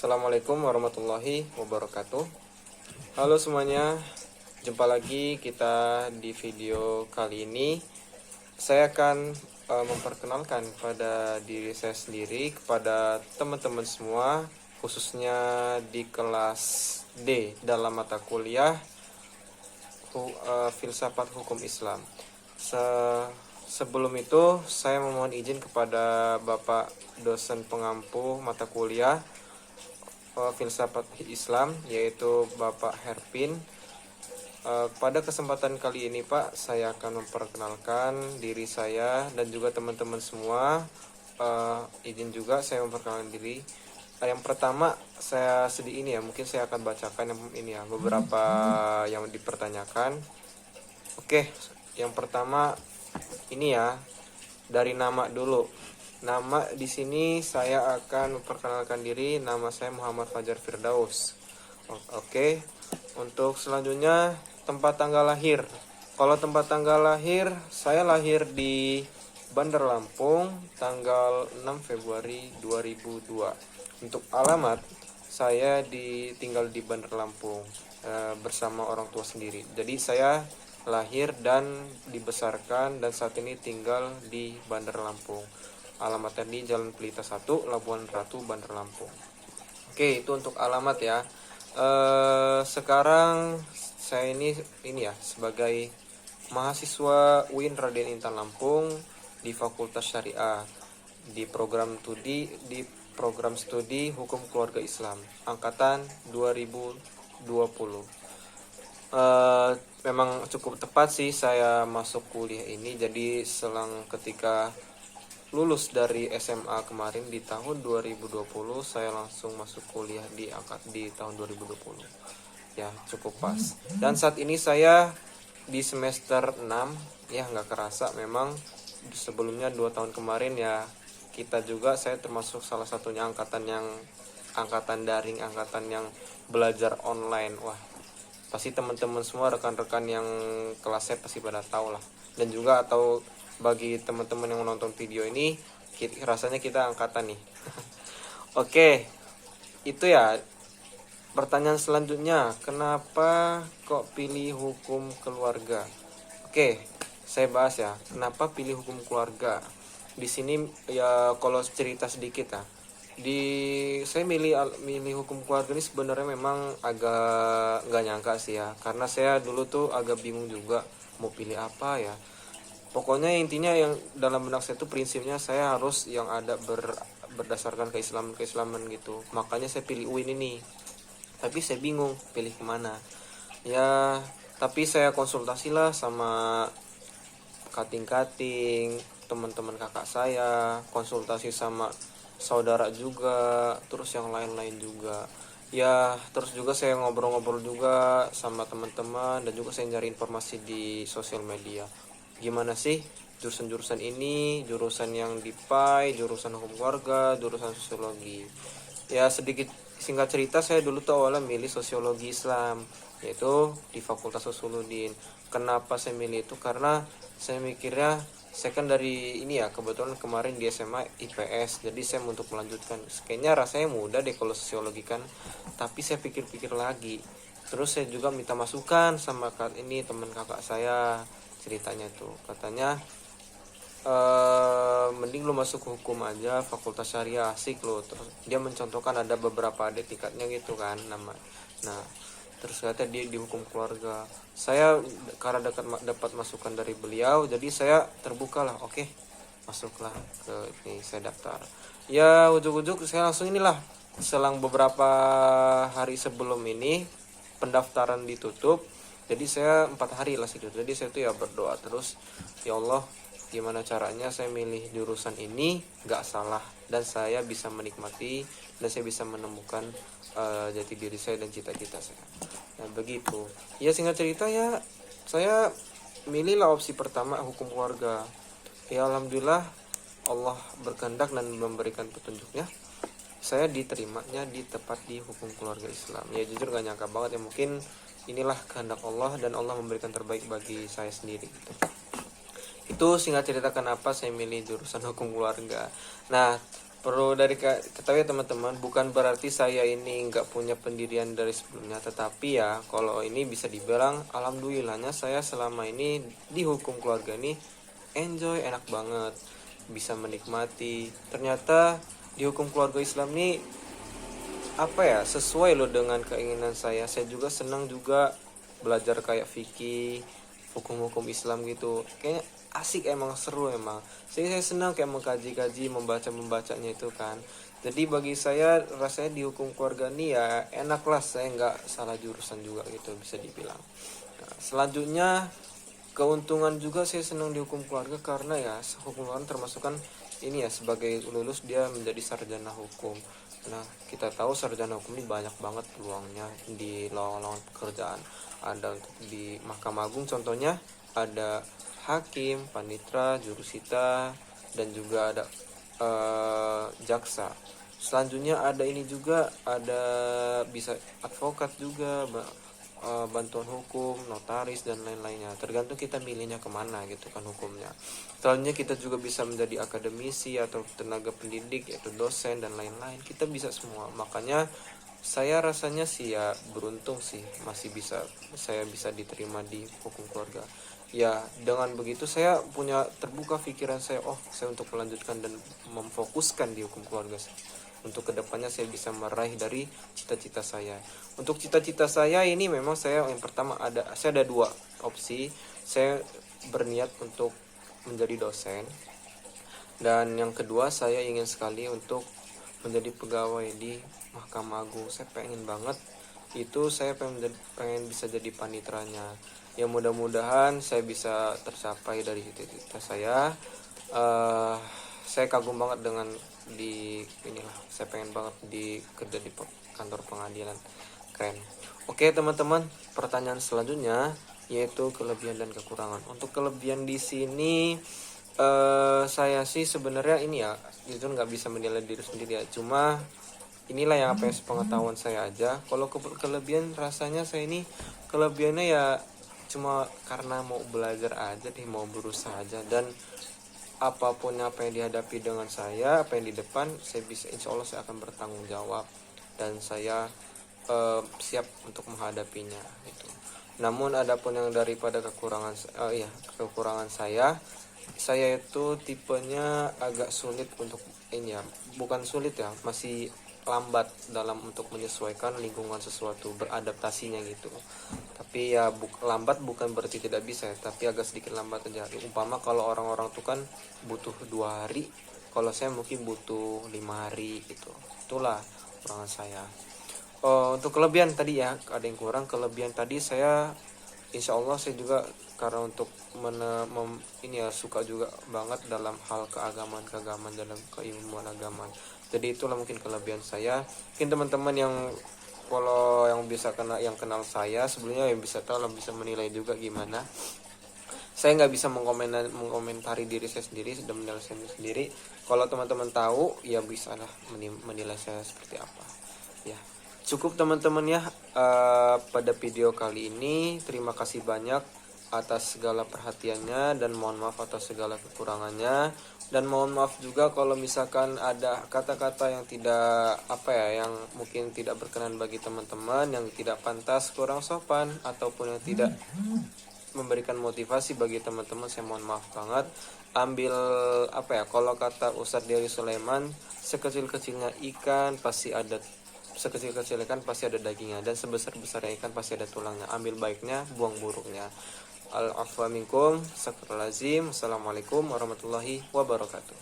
Assalamualaikum warahmatullahi wabarakatuh. Halo semuanya, jumpa lagi kita di video kali ini. Saya akan memperkenalkan pada diri saya sendiri kepada teman-teman semua, khususnya di kelas D dalam mata kuliah Filsafat Hukum Islam. Sebelum itu saya memohon izin kepada Bapak dosen pengampu mata kuliah Filsafat Islam, yaitu Bapak Herpin. Pada kesempatan kali ini Pak, saya akan memperkenalkan diri saya dan juga teman-teman semua. Izin juga saya memperkenalkan diri. Yang pertama saya sedih ini ya, mungkin saya akan bacakan beberapa yang dipertanyakan. Oke, yang pertama ini ya, dari nama dulu. Nama di sini saya akan memperkenalkan diri. Nama saya Muhammad Fajar Firdaus. Oke. Untuk selanjutnya tempat tanggal lahir. Kalau tempat tanggal lahir, saya lahir di Bandar Lampung tanggal 6 Februari 2002. Untuk alamat, saya tinggal di Bandar Lampung bersama orang tua sendiri. Jadi saya lahir dan dibesarkan dan saat ini tinggal di Bandar Lampung. Alamatnya di Jalan Pelita 1, Labuan Ratu, Bandar Lampung. Oke, itu untuk alamat ya. Sekarang saya ini ya sebagai mahasiswa UIN Raden Intan Lampung di Fakultas Syariah di program studi Hukum Keluarga Islam angkatan 2020. Memang cukup tepat sih saya masuk kuliah ini, jadi selang ketika lulus dari SMA kemarin di tahun 2020, saya langsung masuk kuliah di tahun 2020. Ya, cukup pas. Dan saat ini saya di semester 6, ya nggak kerasa memang sebelumnya 2 tahun kemarin ya saya termasuk salah satunya angkatan daring, angkatan yang belajar online. Wah, pasti teman-teman semua rekan-rekan yang kelasnya pasti pada tahu lah. Dan juga atau bagi teman-teman yang menonton video ini, rasanya kita angkatan nih. Oke, itu ya. Pertanyaan selanjutnya, kenapa kok pilih hukum keluarga? Oke, saya bahas ya. Kenapa pilih hukum keluarga? Di sini ya kalau cerita sedikit ya. Saya milih hukum keluarga ini sebenarnya memang agak nggak nyangka sih ya. Karena saya dulu tuh agak bingung juga mau pilih apa ya. Pokoknya intinya yang dalam benak saya itu prinsipnya saya harus yang ada berdasarkan keislaman gitu. Makanya saya pilih UIN ini. Tapi saya bingung pilih kemana. Ya, tapi saya konsultasi lah sama kating-kating, teman-teman kakak saya, konsultasi sama saudara juga, terus yang lain-lain juga. Ya, terus juga saya ngobrol-ngobrol juga sama teman-teman dan juga saya cari informasi di sosial media. Gimana sih jurusan-jurusan ini, jurusan yang di PAI, jurusan hukum keluarga, jurusan sosiologi. Ya sedikit singkat cerita, saya dulu tuh awalnya milih sosiologi Islam, yaitu di Fakultas Usuluddin. Kenapa saya milih itu? Karena saya mikirnya, saya kan dari ini ya, kebetulan kemarin di SMA IPS, jadi saya untuk melanjutkan. Kayaknya rasanya mudah deh kalau sosiologi kan, tapi saya pikir-pikir lagi. Terus saya juga minta masukan sama teman kakak saya. Ceritanya tuh katanya mending lu masuk hukum aja, fakultas syariah asik lo. Terus dia mencontohkan ada beberapa tingkatnya gitu kan nah terus katanya dia di hukum keluarga. Saya karena dapat masukan dari beliau, jadi saya terbuka lah. Oke, masuklah ke ini, saya daftar. Ya ujuk-ujuk saya langsung inilah, selang beberapa hari sebelum ini pendaftaran ditutup. Jadi saya 4 hari lah gitu. Jadi saya tuh ya berdoa terus, ya Allah gimana caranya saya milih jurusan ini gak salah dan saya bisa menikmati dan saya bisa menemukan jati diri saya dan cita-cita saya. Nah begitu. Ya singkat cerita ya, saya milihlah opsi pertama hukum keluarga. Ya alhamdulillah Allah berkehendak dan memberikan petunjuknya. Saya diterimanya tepat di hukum keluarga Islam. Ya jujur gak nyangka banget ya, mungkin inilah kehendak Allah dan Allah memberikan terbaik bagi saya sendiri gitu. Itu singkat cerita kenapa saya milih jurusan hukum keluarga. Nah, Perlu ketahui ya teman-teman, bukan berarti saya ini nggak punya pendirian dari sebelumnya, tetapi ya kalau ini bisa dibilang alhamdulillahnya saya selama ini di hukum keluarga ini enjoy, enak banget, bisa menikmati. Ternyata di hukum keluarga Islam ini apa ya, sesuai loh dengan keinginan saya. Saya juga senang juga belajar kayak fikih, hukum-hukum Islam gitu. Kayaknya asik, emang seru emang. Saya senang kayak mengkaji-kaji, membacanya itu kan. Jadi bagi saya rasanya di hukum keluarga ini ya enak lah, saya nggak salah jurusan juga gitu bisa dibilang. Nah, selanjutnya keuntungan juga saya senang di hukum keluarga karena ya hukum keluarga termasuk kan ini ya, sebagai lulus dia menjadi sarjana hukum. Nah, kita tahu sarjana hukum ini banyak banget peluangnya di lowongan pekerjaan. Ada untuk di Mahkamah Agung contohnya, ada hakim, panitra, jurusita, dan juga ada jaksa. Selanjutnya ada ini juga, ada bisa advokat juga, bantuan hukum, notaris, dan lain-lainnya. Tergantung kita milihnya kemana gitu kan hukumnya. Selanjutnya kita juga bisa menjadi akademisi atau tenaga pendidik, yaitu dosen dan lain-lain. Kita bisa semua. Makanya saya rasanya sih ya beruntung sih saya bisa diterima di hukum keluarga. Ya dengan begitu saya punya terbuka pikiran saya, oh saya untuk melanjutkan dan memfokuskan di hukum keluarga untuk kedepannya saya bisa meraih dari cita-cita saya. Untuk cita-cita saya ini memang saya yang pertama saya ada dua opsi. Saya berniat untuk menjadi dosen, dan yang kedua saya ingin sekali untuk menjadi pegawai di Mahkamah Agung. Saya pengen banget itu, saya pengen bisa jadi panitranya. Ya mudah-mudahan saya bisa tercapai dari cita-cita saya. Saya kagum banget dengan saya pengen banget kerja di kantor pengadilan, keren. Oke teman-teman, pertanyaan selanjutnya yaitu kelebihan dan kekurangan. Untuk kelebihan di sini saya sih sebenarnya ini ya jujur nggak bisa menilai diri sendiri ya, cuma inilah yang apa yang sepengetahuan saya aja. Kalau kelebihan rasanya saya ini kelebihannya ya cuma karena mau belajar aja deh, mau berusaha aja, dan apapun apa yang dihadapi dengan saya, apa yang di depan, saya bisa, insya Allah saya akan bertanggung jawab dan saya siap untuk menghadapinya gitu. Namun adapun yang daripada kekurangan saya itu tipenya agak sulit untuk ini ya, bukan sulit ya, masih lambat dalam untuk menyesuaikan lingkungan sesuatu, beradaptasinya gitu. Tapi ya lambat bukan berarti tidak bisa ya, tapi agak sedikit lambat aja. Umpama kalau orang-orang tuh kan butuh 2 hari, kalau saya mungkin butuh 5 hari gitu. Itulah kekurangan saya. Untuk kelebihan tadi ya, ada yang kurang. Kelebihan tadi saya insya Allah saya juga karena untuk suka juga banget dalam hal keagamaan dalam keilmuan agama. Jadi itulah mungkin kelebihan saya. Mungkin teman-teman yang kalau yang kenal saya sebelumnya yang bisa tahu, bisa menilai juga gimana. Saya nggak bisa mengomentari diri saya sendiri, sudah menilai saya sendiri. Kalau teman-teman tahu ya bisa lah menilai saya seperti apa. Ya cukup teman-teman ya pada video kali ini. Terima kasih banyak atas segala perhatiannya dan mohon maaf atas segala kekurangannya, dan mohon maaf juga kalau misalkan ada kata-kata yang tidak yang mungkin tidak berkenan bagi teman-teman, yang tidak pantas, kurang sopan, ataupun yang tidak memberikan motivasi bagi teman-teman, saya mohon maaf banget. Ambil kalau kata Ustadz Dery Sulaiman, sekecil-kecilnya ikan pasti ada dagingnya, dan sebesar-besarnya ikan pasti ada tulangnya. Ambil baiknya, buang buruknya. Al-afwa minkum, astagfirullahaladzim. Assalamualaikum warahmatullahi wabarakatuh.